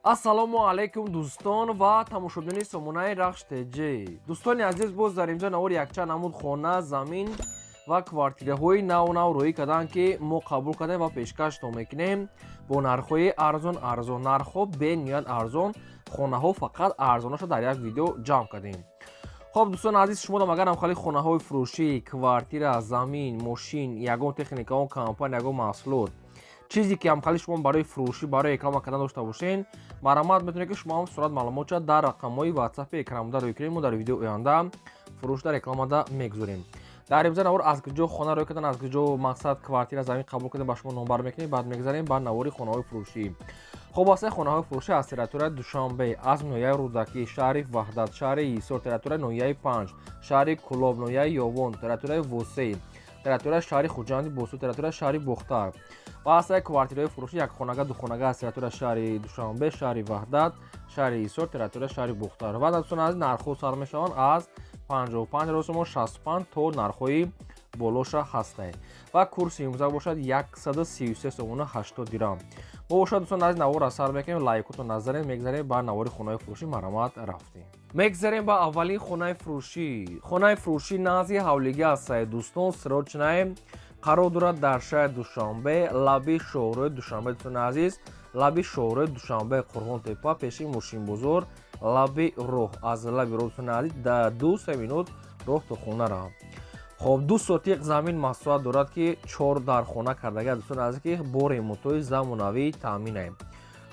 ассалому алайкум дӯстон ва тамошобини сомонаи рахш теҷи. Дӯстони азиз, боз дар инҷо навори якчанд намуд хона, замин ва квартираҳои наву рӯӣ карданд, ки мо қабул кардем ва пешкаштон мекунем бо нархҳои арзон. Нархҳо бениҳоят арзон, хонаҳо фақат арзонаша дар як видео ҷамъ кардем. хоб дӯстони азиз, шумо дам агар ҳамхали хонаҳои фурӯшӣ, квартира, замин, мошин, ягон техника, ягон компания, ягон маҳсулот, чизе ки ҳамхали шумо барои фурӯшӣ, барои реклама кардан дошта бошен, марамат метавонед ки шумо ҳам сурат маълумотша дар рақамҳои ватсапи экраномада рӯй кунед. Мо дар видеои оянда фурӯшда рекламада мегузорем. дар имза навор аз куҷо хона рӯй кардан, аз куҷо мақсад квартира, замин қабул кардем ба шумо номбар мекунем, баъд мегзарем ба навори хонаҳои фурӯшӣ. хоб аст хонаҳои фурӯшӣ аз территорияи Душанбе, аз ноҳияи Рӯдакӣ, шаҳри Ваҳдат, шаҳри Ҳисор, территорияи ноҳияи Панҷ, шаҳри Кӯлоб, ноҳияи Ёвон, территорияи Восей, территорияи шаҳри Хуҷанди Босуд, территорияи шаҳри Бухтар ва асаи квартираҳои фурӯшӣ якхонага, духонага аз территорияи шаҳри Душанбе, шаҳри Ваҳдат, шаҳри Ҳисор, территорияи шаҳри Бухтар. ва дӯстон азиз, нархҳо сар мешаванд аз 55,000 сомон 65 то нархҳои болоша ҳастанд ва курси имза бошад 133 сомона 80 дирам. мо бошад дӯстон азиз, навора сар мекунем, лайкотон назарем, мегзарем ба навори хонаи фурӯшӣ. марамат рафтем. Мегзарем ба аввалин хонаи фурӯшӣ. хонаи фурӯшӣ назди ҳавлиги аст дӯстон, срочное қарор дорад дар шаҳри Душанбе, лаби шоҳрои Душанбе. дӯстони азиз, лаби шоҳрои Душанбе, Қурғонтепа, пеши Мошинбозор, лаби роҳ. аз лаби роҳ дӯстони азиз 2-3 минут роҳ то хонара. хоб 2 сотиқ замин маҳсулат дорад, ки 4 дар хона кардагӣ. дӯстони азиз, ки бо ремонтҳои замонавӣ таъминем.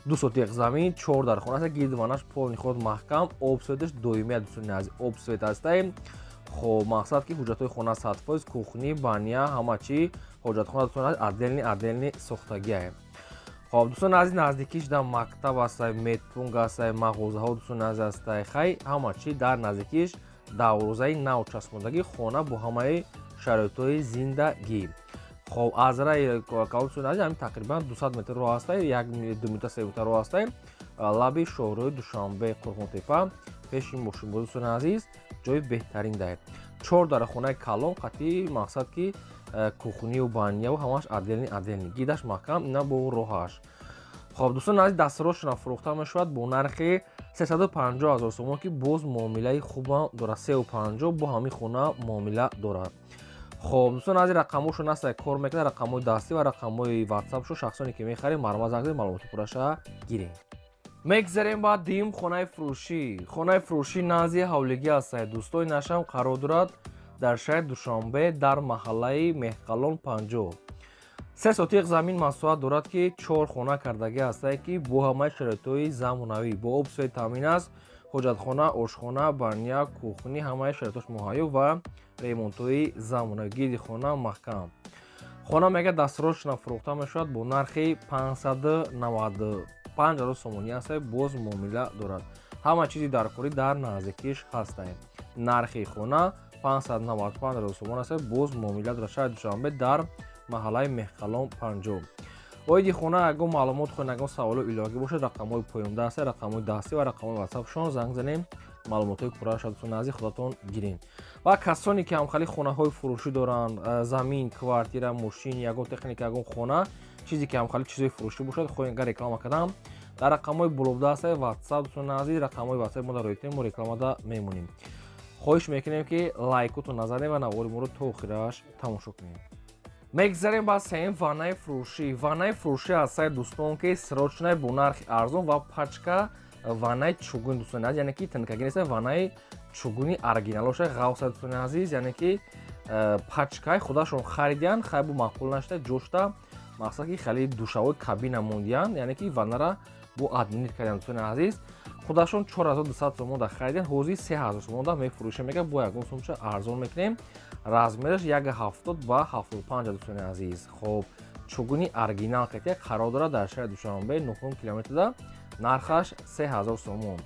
2 сотиқ замин 4 дар хона аст, гирдванаш полни ход маҳкам, обсветаш доимия. дӯстони азиз, обсвет астаем. хоб мақсад ки ҳуҷҷатҳои хона 100%, кухни, баня, ҳама чӣ ҳоҷатхона дӯстони азиз отдельни сохтагиае. хоб дӯстони азиз, наздикиш дар мактаб астай, медпункт астай, мағозаҳо дӯстони азиз астай, хай ҳама чӣ дар наздикиш дарвозаи нав часпондагӣ хона бо ҳамаи шароитҳои зиндагӣ. хоб аз раи калон дӯстони азиз, ҳамин тақрибан 200 метр роҳ астай, 1 метр 3 метр роҳ астай, лаби шоҳрои Душанбе, Қурғонтепа, пеши Мошинбозор. дӯстони азиз, ҷои беҳтарин дае. 4 дар хонаи калон қатъи мақсад ки кухнию баняу ҳамаш отдельни гидаш маҳкам, ина бо роҳаш. хоб дӯстони азиз, дастсарочна фурӯхта мешавад бо нархи 350,000 сомон, ки боз муомилаи хубам дорад. 350 бо ҳамин хона муомила дорад. хоб дӯстони азиз, рақамошон астай кор мекунад, рақамҳои дастӣ ва рақамҳои ватсапшо шахсоне ки мехарем маълумот занг занед, маълумоти пурраша гирем. мегзарем ба дуюм хонаи фурӯшӣ. хонаи фурӯшӣ назди ҳавлигӣ астай. дӯстони нашам қарор дорад дар шаҳри Душанбе, дар маҳаллаи Меҳқалон 50. 3 сотиқ замин маҳсулат дорад, ки 4 хона кардагӣ астай, ки бо ҳамаи шароитҳои замонавӣ, бо обсвет таъмин аст, ҳоҷатхона, ошхона, баня, кухни, ҳамаи шароитҳош муҳайё ва ремонтҳои замонавӣ. гирди хона маҳкам. хона мега дастсарочна фурӯхта мешавад бо нархи 595,000 сомонӣ астай, боз муомила дорад. ҳама чизи даркорӣ дар наздикиш ҳастанд. нархи хона 595,000 сомон астай, боз муомила дорад. шаҳри Душанбе, дар маҳаллаи Меҳқалон 50. оиди хона ягон маълумот хоҳед, ягон саволо иловагӣ бошад, рақамҳои поёмда астай, рақамҳои дастӣ ва рақамҳои ватсапшон занг занем, маълумотҳои пурраша дӯстони азиз худатон гирем. ва касоне ки ҳамхали хонаҳои фурӯшӣ доранд, замин, квартира, мошин, ягон техника, ягон хона, чизе ки ҳамхали чизҳои фурӯшӣ бошад, хоҳем агар реклама кардам, дар рақамҳои боловда астай, ватсап дӯстони азиз, рақамҳои ватсапи мо дар рӯйтем, мо рекламада мемонем. хоҳиш мекунем ки лайкотон назарем ва навори моро то охираш тамошо кунем. мегзарем ба сеюм ваннаи фурӯшӣ. ваннаи фурӯшӣ астай дӯстон, ки срочная бо нархи арзон ва пачка ваннаи чугун. дӯстони азиз, яъне ки тинкагӣ неста, ваннаи чугуни оригиналоша ғавса. дӯстони азиз, яъне ки пачкаи худашон харидиян, хай бо маъқул нашта ҷошта, мақсад ки хеле душавои кабина мондиян, яъне ки ваннара бо админит кардиян. дӯстони азиз, худашон 4200 сомонда харидиян, ҳозир 3000 сомонда мефурӯшем. мега бо ягон сомча арзон мекунем. размераш 170 ба 75. дӯстони азиз, хоб чугуни оригинал қатъи қарор дорад дар шаҳри Душанбе, 9 километрда, нархаш 3000 сомон.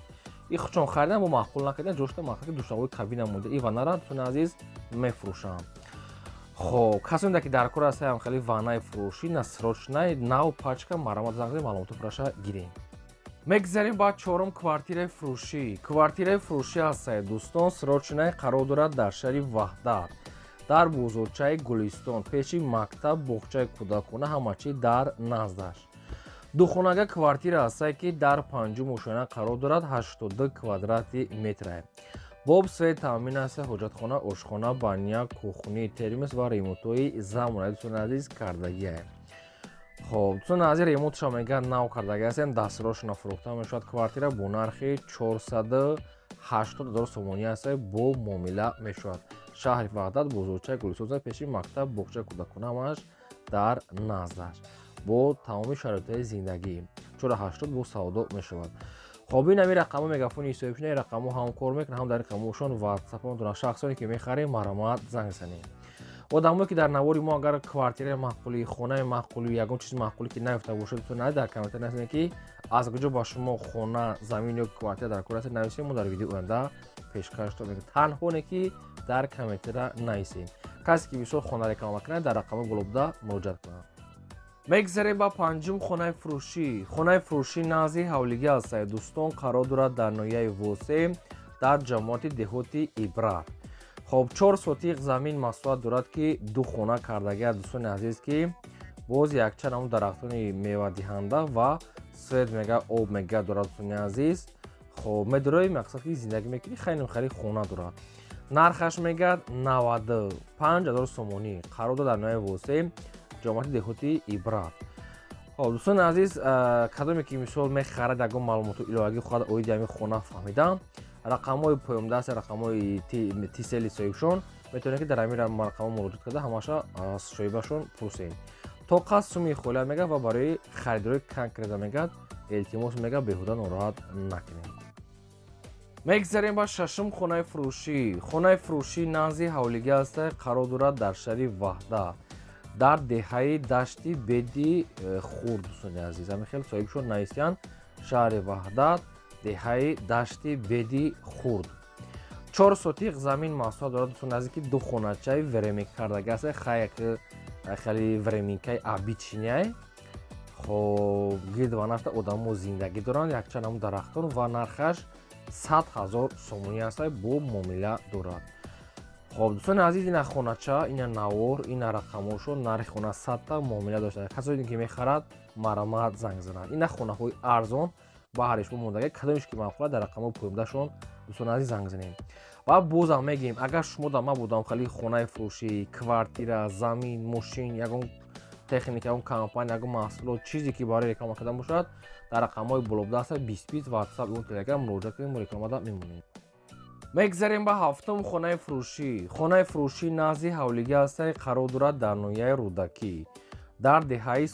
и худшон харидан бо маъқул накардиян, ҷошта мақсад ки душавои кабина монда, и ваннара дӯстони азиз мефурӯшам. хоб касоне ки дар кор астай ҳамхали ваннаи фурӯшӣ, на срочная, нав пачка, марамат занг занед, маълумоти пурраша гирем. мегзарем ба чорум квартираи фурӯшӣ. квартираи фурӯшӣ астай дӯстон, срочная қарор дорад дар шаҳри Ваҳдат, дар бозорчаи Гулистон, пеши мактаб, боғчаи кӯдакона, ҳама чӣ дар наздаш. духонага квартира ҳастае ки дар панҷум ошона қарор дорад, 82 квадрати метрае. боб свет таъмин аст, ҳоҷатхона, ошхона, баня, кухни, термос ва ремонтҳои замонави дӯстони азиз кардагиае. хоб дӯстони азиз, ремонтша мегӯяд нав кардагӣ ҳастем, дастрош нафурӯхта мешавад. Квартира бо нархи 480 000 сомонӣ ҳастае, бо муомила мешавад. шаҳри Ваҳдат, бозорчаи Гулсоза, пеши мактаб, боғчаи кӯдакона ҳамааш дар наздаш, бо тамоми шароитҳои зиндагӣ. 480 бо савдо мешавад. хоб ин ҳами рақамҳо мегафони ҳисобшуна, ин рақамҳо ҳам кор мекунад, ҳам дар рақамҳошон ватсапон доранд. шахсоне ки мехарем маромат занг занед. одамое ки дар навори мо агар квартираи маъқули, хонаи маъқули, ягон чизи маъқуле ки наёфта бошад, дӯстони дар комментар нависед ки аз куҷо ба шумо хона, замин ё квартира дар кор аст, нависед, мо дар видеои оянда пешкашто мекунем. танҳоне ки дар комментара нависед. касе ки бисёр хона реклама мекунад, дар рақамҳои болобуда муроҷиат кунад. мегзарем ба панҷум хонаи фурӯшӣ. хонаи фурӯшӣ назди ҳавлигӣ ҳастае, дӯстон, қарор дорад дар ноҳияи Восем, дар ҷамоати деҳоти Ибрар. хоб 4 сотиқ замин маслиҳат дорад ки ду хона кардагиат, дӯстони азиз, ки боз якчанд ҳамун дарахтони мевадиҳанда ва свет мега об мега дорад, дӯстони азиз. хоб медорои мақсад ки зиндагӣ мекунӣ, хайли мехари хона дорад. нархаш мегӯяд 95 000 сомонӣ, қарор дорад дар ноҳияи Восем, ҷомоати деҳоти Ибрар. хоб дӯстони азиз, кадоме ки мисол мехарад ягон маълумоти иловагӣ хоҳад оиди ҳамин хона фаҳмида, рақамҳои поёмда аст, рақамҳои тисели соҳибшон метавонед ки дар ҳамин рақамҳо муроҷиат карда ҳамаша шоибашон пурсед. то қад суми холия мегӯяд ва барои харидории конкрета мегӯяд, илтимос мегӯяд беҳуда нороҳат накунед. мегзарем ба шашум хонаи фурӯшӣ. хонаи фурӯшӣ назди ҳавлигӣ ҳастае, қарор дорад дар шаҳри Ваҳдат, дар деҳаи дашти беди хурд, дӯстони азиз, ҳамин хел соҳибшон нависиянд, шаҳри Ваҳдат, деҳаи дашти беди хурд. 4 сотиқ замин маҳсулот дорад, дӯстони азиз, ки ду хоначаи веремик кардаги ҳастае, хеле веремикаи обичняй. хоб гирдванашта одамо зиндагӣ доранд, якчанд ҳамун дарахтон ва нархаш 100 000 сомонӣ ҳастае, бо муомила дорад. хоб дӯстони азиз, ина хонача, ина навор, ина рақамҳошон, нархи хона 100 муомила дошта. касоне ки мехарад маромат занг занад. ина хонаҳои арзон баҳри шумо мондагӣ, кадомеш ки маъқулад дар рақамҳои поёмдашон дӯстони азиз занг занед. ва бозам мегӯем, агар шумо дар ман будам хали хонаи фурӯшӣ, квартира, замин, мошин, ягон техника, ягон компания, ягон маҳсулот, чизе ки барои реклама кардан бошад, дар рақамҳои болобуда ҳаста 20 ватсап ё телеграм муроҷиат кунед, мо рекламада мемонем. мегзарем ба ҳафтум хонаи фурӯшӣ. хонаи фурӯшӣ назди ҳавлигӣ ҳастае, қарор дорад дар ноҳияи Рӯдакӣ, дар деҳаи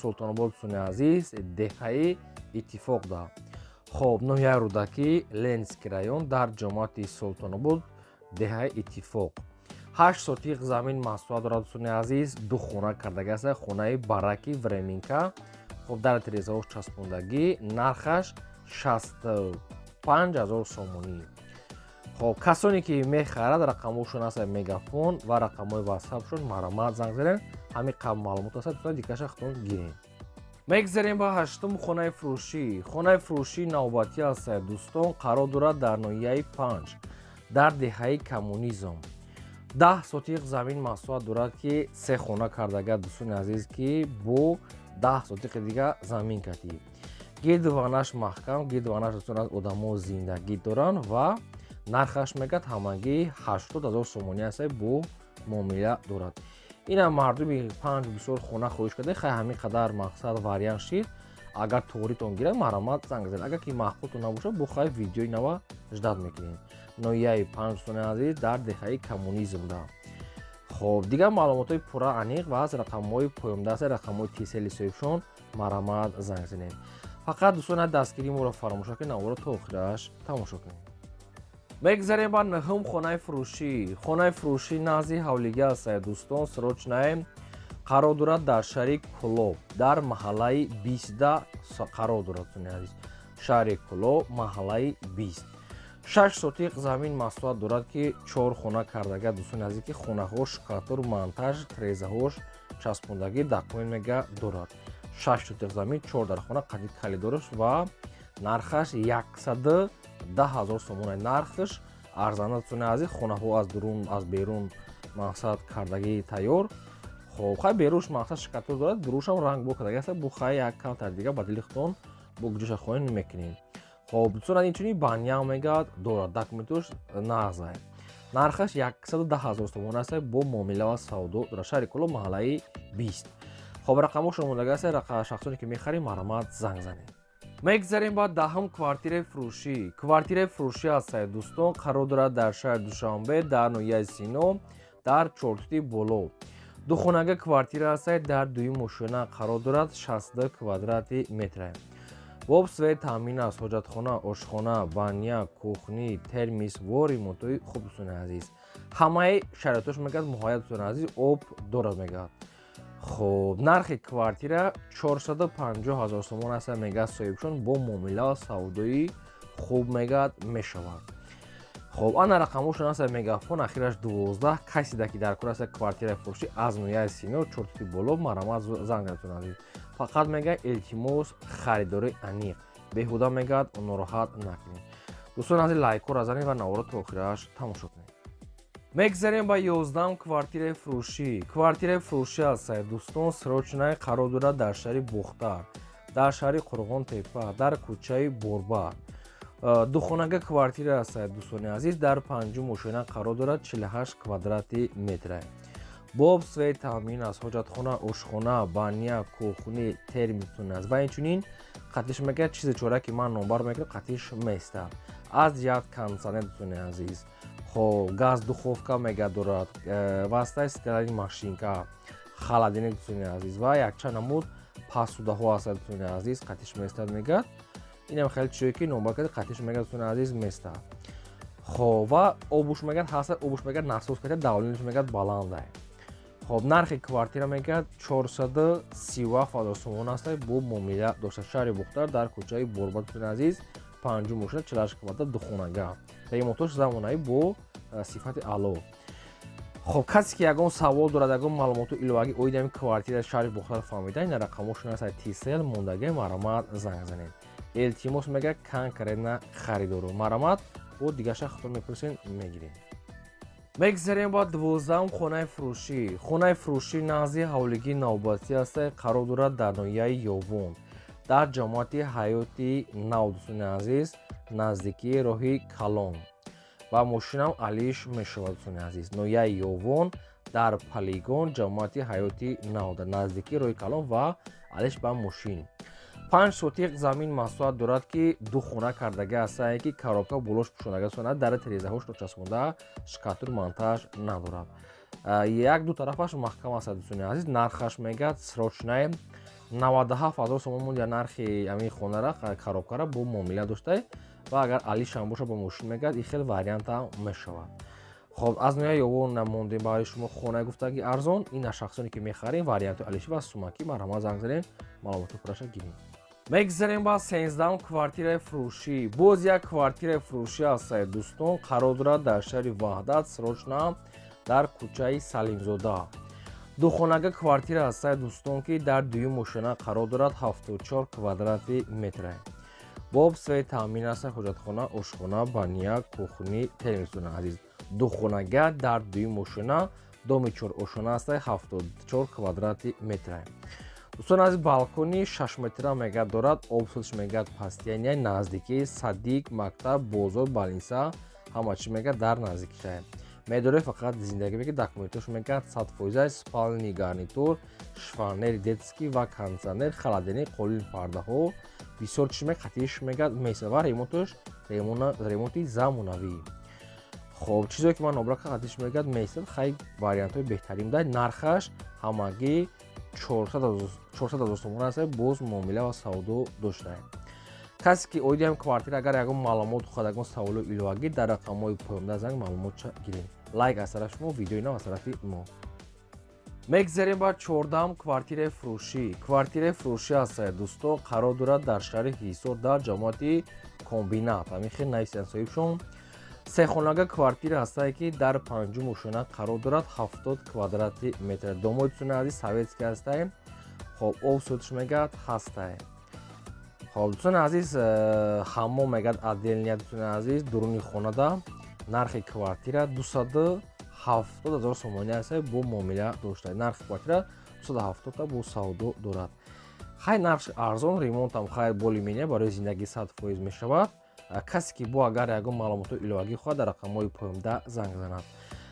Султонобод, дӯстони азиз, деҳаи Иттифоқ да. хоб ноҳияи Рӯдакӣ, Ленинский район, дар ҷомоати Султонобод, деҳаи Иттифоқ. 8 сотиқ замин маҳсулот дорад, дӯстони азиз, ду хона кардагӣ ҳастае, хонаи бараки времинка. хоб дар тирезаҳош часпондагӣ, нархаш 65 000 сомонӣ. хоб касоне ки мехарад, рақамҳошон ҳастае мегафон ва рақамҳои ватсапшон маромат занг занед, ҳамин қабл маълумот ҳастае, дӯстони диккаша худтон гиред. мегзарем ба ҳаштум хонаи фурӯшӣ. хонаи фурӯшӣ навбатӣ ҳастае, дӯстон, қарор дорад дар ноҳияи Панҷ, дар деҳаи коммунизм. 10 сотиқ замин маҳсулот дорад ки се хона кардагиат, дӯстони азиз, ки бо 10 сотиқи дига замин катӣ. гирдванаш маҳкам, гирдванаш дӯстони азиз, одамо зиндагӣ доранд ва нархаш мегӯяд ҳамагӣ 80 000 сомонӣ ҳастае, бо муомила дорад. ина мардуми Панҷ бисёр хона хоҳиш карда, хай ҳамин қадар мақсад вариант шид, агар торитон гирад маромат занг занед, агар ки маъқултон набошад, бо хай видеои нава ждат мекунем. ноҳияи Панҷ, дӯстони азиз, дар деҳаи коммунизм да. хоб дигар маълумотҳои пурра аниқ ва аз рақамҳои поёмда ҳастанд, рақамҳои тисели соҳибшон маромат занг занед. фақат дӯстони дастгирии моро фаромӯш накунед, навора то охираш тамошо кунед. мегзарем ба наҳум хонаи фурӯшӣ. хонаи фурӯшӣ назди ҳавлигӣ ҳастае, дӯстон, срочное, қарор дорад дар шаҳри Кӯлоб, дар маҳаллаи 20 қарор дорад, дӯстони азиз, шаҳри Кӯлоб, маҳаллаи 20. 6 сотиқ замин маҳсулот дорад ки 4 хона кардагиат, дӯстони азиз, ки хонаҳош шукатур, монтаж, тирезаҳош часпондагӣ, документ мега дорад. 6 сотиқ замин, 4 дар хона, қади калидораш ва нархаш 110 000 сомон. нархаш арзанда, дӯстони азиз, хонаҳо аз дурун, аз берун мақсад кардагии тайёр. خب خواهی بیروش مقصد شکاتور دارد بروش هم رنگ بو کدگه است بو خواهی یک کم دیگه بدلی ختون بو گجوش خواهی میکنیم خب دوستان اینچونی بانیا میگاد دارد دکمنتوش نازای нархаш 110,000 сомон аст бо муомила ва савдо дар шаҳри Кӯлон маҳаллаи 20. хоб рақамҳо шумондага аст шахсоне ки мехарем маромад занг занед. мегзарем ба даҳум квартираи фурӯшӣ. квартираи фурӯшӣ аст дӯстон қарор дорад дар шаҳри Душанбе дар ноҳияи Сино дар чортути боло. духонага квартира аст дар дуюм мошина қарор дорад 62 квадрати метр. боб све таъмин аст ҳоҷатхона ошхона баня кухни термис ва ремонтҳои хуб дӯстони азиз ҳамаи шароитош мегӯяд муҳайя дӯстони азиз об дорад мегӯяд. хуб нархи квартира 450,000 сомон аст мегӯяд соҳибшон бо муомила ва савдои хуб мегӯяд мешавад. хуб ана рақамҳошон аст мегӯяд фон ахираш 12 каси даки дар кор аст квартираи фурӯшӣ аз ноҳияи Сино чортути боло маромад занг занедтон азиз фақат мегӯяд илтимос харидори аниқ беҳуда мегӯяд нороҳат накунед. дӯстон азиз лайкҳо разанед ва наворо то охираш тамошо кунед. мегзарем ба 11 квартираи фурӯшӣ. квартираи фурӯшӣ аст дӯстон срочная қарор дорад дар шаҳри Бухтар дар шаҳри Қурғонтепа дар кӯчаи Борбар. духонага квартира аст дӯстони азиз дар панҷум мошина қарор дорад 48 квадрати метр. боб све таъмин аст ҳоҷатхона ошхона баня кухни термитун аст ва инчунин қатиш мегӯяд чизи чора ки ман номбар мекунам қатиш меистад аз як кондитсионер дӯстони азиз хоб газ духовка мегӯяд дорад васитаи стиральни машинка халадилник дӯстони азиз ва якчанд намуд посудаҳо аст дӯстони азиз қатиш меистад мегӯяд инам хеле чизое ки номбар карда қатиш мегӯяд дӯстони азиз меистад. хоб ва обуш мегӯяд ҳаст обуш мегӯяд насос карда давлениаш мегӯяд баланда. хоб нархи квартира мегӯяд 437,000 сомон аст бо муомила дошта шаҳри Бухтар дар кӯчаи Борбар дӯстони азиз панҷум мошина 48 квадрат духонага ремонтош замонавӣ бо сифати аъло. хоб касе ки ягон савол дорад ягон маълумоту иловагӣ оиди ҳамин квартира шаҳри Бухтар фаҳмида ин рақамҳошон аст тисел мондагӣ маромад занг занед. илтимос мегӯяд кан карена харидору маромад бо дигар шахс худтон мепурсен мегиред. мегзарем ба 12 хонаи фурӯшӣ. хонаи фурӯшӣ назди ҳавлигии навбатӣ аст қарор дорад дар ноҳияи Ёвон дар ҷамоати ҳаёти нав дӯстони азиз наздикии роҳи Калон ва мошинам алиш мешавад дӯстони азиз ноҳияи Ёвон дар полигон ҷамоати ҳаёти нав дар наздикии роҳи Калон ва алиш ба мошин 5 сотиқ замин маслуҳат дорад ки ду хона кардага аст ки коробка болош пӯшонага сонад дар тирезаҳош часпонда шкатур монтаж надорад як ду тарафаш маҳкам аст дӯстони азиз нархаш мегӯяд срочная 97,000 сомон монда нархи ҳамин хонара коробкара бо муомила дошта ва агар алишам боша ба мошин мегӯяд ин хел вариантам мешавад. хоб аз ноҳияи Ёвон мондем барои шумо хонаи гуфтаги арзон ина шахсоне ки мехарем варианти алиши ва сумакӣ марҳамат занг занед маълумоту пурраша гирем. мегзарем ба 13 квартираи фурӯшӣ. боз як квартираи фурӯшӣ аст дӯстон қарор дорад дар шаҳри Ваҳдат срочна дар кӯчаи Салимзода. духонага квартира аст дӯстон ки дар дуюм мошина қарор дорад 74 квадрати метр. боб све таъмин аст ҳоҷатхона ошхона баня кухни термис дӯстони азиз духонага дар дуюм мошина доми чорошона аст 74 квадрати метр. дӯстони азиз балкони 6 метра мегӯяд дорад обсудиш мегӯяд пастияния наздикии садик мактаб бозор балниса ҳама чи мегӯяд дар наздикиша медорад фақат зиндагӣ мегӯяд документош мегӯяд 100% спални гарнитур шифонер детский ва кондитсионер халадилник қолин пардаҳо бисёр чиз қатиш мегӯяд месава ремонтош ремонти замонавӣ. хоб чизое ки ман номбар қатиш мегӯяд месад хай вариантҳои беҳтарин дар нархаш ҳамагӣ 400,000 сомон аст боз муомила ва савдо дошта. касе ки оиди ҳамин квартира агар ягон маълумот хоҳад ягон саволу иловагӣ дар рақамҳои поёмда занг маълумот гирем. лайк аз тарафи шумо видеои нав аз тарафи мо. мегзарем ба 14 квартираи фурӯшӣ. квартираи фурӯшӣ аст дӯстон қарор дорад дар шаҳри Ҳисор дар ҷамоати комбинат ҳамин хел нависанд соҳибшон сехонага квартира аст ки дар панҷум мошина қарор дорад 70 квадрати метр. домои дӯстони азиз советский аст. хоб об сӯтиш мегӯяд ҳаста. хоб дӯстони азиз ҳаммом мегӯяд отделния дӯстони азиз дуруни хонада нархи квартира 70000 сомонӣ аст бо муомила дошта. Нархи квартира 270 та бо савдо дорад. Хай нархи арзон, ремонтам хай болимения барои зиндагӣ 100% мешавад. Касе ки бо агар ягон маълумоти иловагӣ хоҳад дар рақамҳои поёмда занг занад.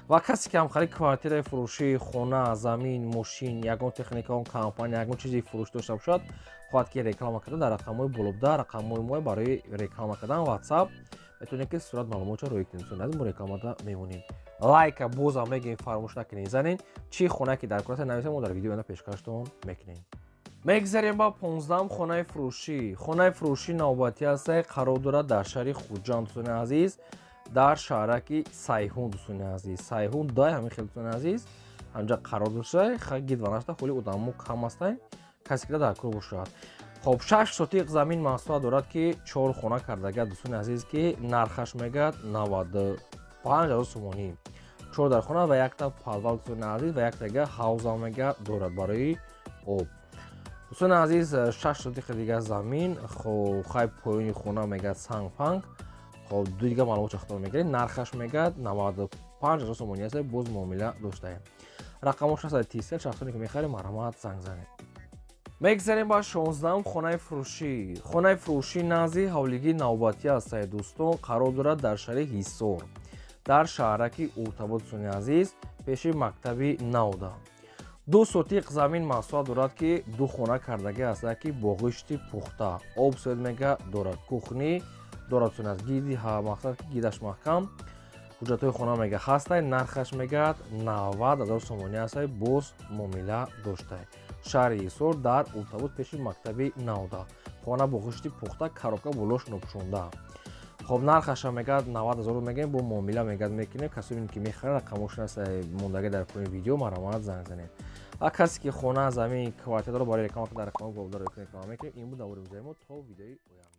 Ва касе ки ҳамхарид квартираи фурӯшӣ, хона, замин, мошин, ягон техникаон компания, ягон чизи фурӯш дошта бошад, хоҳад ки реклама карда дар рақамҳои болода, рақамҳои мо барои реклама кардан WhatsApp метавонед ки сурат маълумотро рӯй кунед. Аз мо рекламада мемонем. Лайка бозам мегӯем фаромӯш накунед занед. Чӣ хона ки дар кураса нависем мо дар видеои оянда пешкаштон мекунем. Мегзарем ба 15-ам хонаи фурӯшӣ. Хонаи фурӯшӣ навбатӣ аст қарор дорад дар шаҳри Хуҷанд дӯстони азиз, дар шаҳраки Сайҳун дӯстони азиз. Сайҳун дай ҳамин хел дӯстони азиз. Ҳамҷа қарор дошта, хай гид ва нашта холи одамо кам астанд. Касе ки дар кор бошад. Хоб 6 сотиқ замин маҳсулот дорад ки 4 хона кардага дӯстони азиз ки нархаш мегӯяд 95000 сомонӣ. 4 дар хона ва якта подвал дӯстони азиз ва яктага ҳавза мега дорад барои об. Дӯстони азиз 6 сотиқи дига замин, хоб хай поёни хона мегӯяд санг-панг. Хоб ду дига маълумот ахтор мегирем. Нархаш мегӯяд 95000 сомонӣ аст боз муомила доштаем. Рақамош 633 шахсоне ки мехарем марҳамат занг занед. Мегзарем ба 16-ам хонаи фурӯшӣ. Хонаи фурӯшӣ назди ҳавлигии навбатӣ аст дӯстон, қарор дорад дар шаҳри Ҳисор, дар шаҳраки Уртабод дӯстони азиз, пеши мактаби Навда. 2 сотиқ замин маҳсулот дорад ки 2 хона кардагӣ аст ки бо ғишти пухта, об соед мега дорад, кухнӣ дорад дӯстони азиз, гиди мақсад ки гидаш маҳкам, ҳуҷҷатҳои хона мега ҳастай, нархаш мегӯяд 90000 сомонӣ аст боз муомила доштай. Шаҳри Ҳисор дар Уртабод пеши мактаби Навда. Хона бо ғишти пухта, коробка болош нопӯшонда. Хоб нархаша мегӯяд 90000 мегӯем бо муомила мегӯяд мекунем. Касоне ки мехарад рақамошон аст мондагӣ дар поёни видео марҳамат занг занед. Ва касе ки хона, замин, квартираро барои реклама дар рақамҳои болода рӯй кунед реклама мекунем. Ин буд давори рӯзаи мо то видеои оянда.